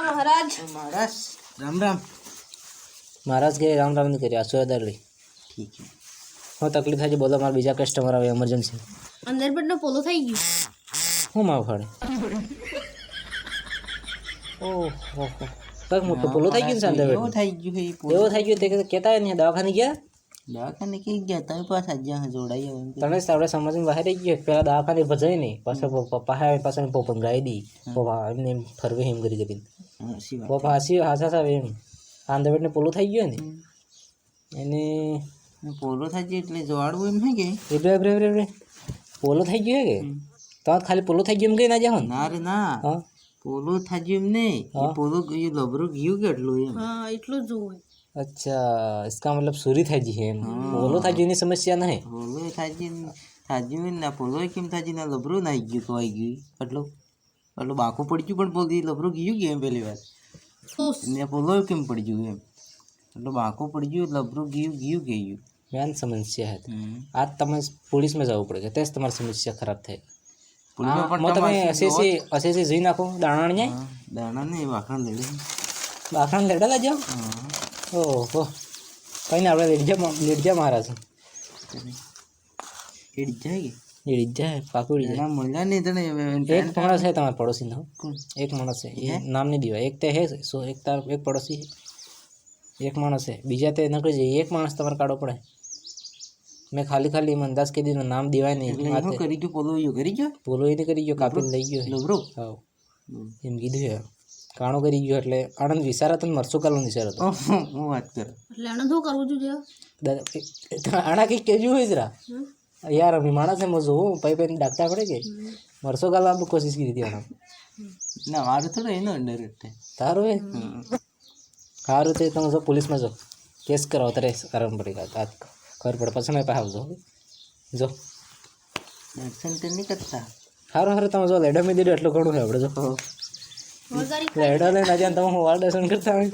महाराज महाराज राम राम। महाराज के राम राम नहीं करिए आसोदार ली ठीक है હું તકલીફ થાય છે બોલો મારા બીજા કસ્ટમર આવે એમરજન્સી अंदर पेटનો પોલો થઈ ગયો હું માવ ફાડે ઓહો કઈક મોટો પોલો થઈ ગયો છે અંદર એવું થઈ ગયું હે એવો થઈ ગયો તે કહેતા નહીં દવાખાને ગયા દવાખાને કે ગયા તમે પાછા જ્યાં જોડાઈ આવે તને આપણે સમજીને બહાર આવી ગયો પેલા દવાખાને ભજાય નહીં પાછો પપ્પા આવે પાછળ પોપન ગાઈ દી પપ્પા એમને એમ ફરવે એમ કરી કરી પપ્પા હાસી હાસા સાહેબ એમ આંધા પેટને પોલો થઈ ગયો ને એને પોલો થાય છે એટલે જોવાડવું એમ હે કે રે પોલો થઈ ગયો હે કે તો ખાલી પોલો થઈ ગયો એમ કઈ ના જાવ ના રે ના હા પોલો થાય એમ નહીં એ પોલો ગયું લબરું ગયું કેટલું એમ હા એટલું જ હોય अच्छा इसका मतलब सूरी था जी है बोलो था जी ने समस्या नहीं પોલો થાજી ના પોલો કેમ થાજી ના લબરું નાઈ ગયું તો આવી ગયું એટલું બાકું પડી ગયું પણ પોલી લબરું ગયું કે એમ પહેલી વાર ને પોલો કેમ પડી ગયું એમ એટલું બાકું પડી ગયું લબરું ગયું ગયું मेन समस्या है आज तमें पुलिस में जाओ पड़ेगा तेज तुम्हारी समस्या खराब थे તમે ऐसे જોઈ નાખો દાણા નહીં દાણા ને વાખણ લેડે બાખણ લેડા લાજો ઓહો કઈ ને આપણે લેડજા મહારાજ હેડી જાય કે લેડજા પાકુડી જાય ના મળ્યા નહીં તને एक मानस है तुम्हारे पड़ोसी ना एक मानस है ये नाम नहीं दिया एक तो है सो एक तार एक पड़ोसी है एक मानस है बीजा ते न कही एक मानस तुम्हारे काढ़ो पड़े मैं खाली खाली मंदास के दिन नाम दिवाय नहीं એટલે કરી ગયો પોલો યો કરી ગયો બોલો એને કરી ગયો કાપી લઈ ગયો લબરો હા એમ કીધું છે કાણો કરી ગયો એટલે આનંદ વિચારા તને મરચું કાલનું વિચારો તો હું વાત કર એટલે આને શું કરવું જોઈએ આણા કંઈક કેજું હોય જરા યાર અભી માણસ है मजो पै पे डाकता पड़े के मरसों का लाभ कोशिश की थी आना ના મારું થોડું એનો ડાયરેક્ટ तारो है हारू थे तुम सब पुलिस में जो केस कराओ तेरे करना पड़ेगा आज खबर पड़ पास मैं पास जो દર્શન તે નહીં કરતા हारो हारो तुम जो लेडा में दे એટલું ઘણું છે આપણે જો વગાડી લેડા લઈને આજે તમે હું વાર દર્શન કરતા હોય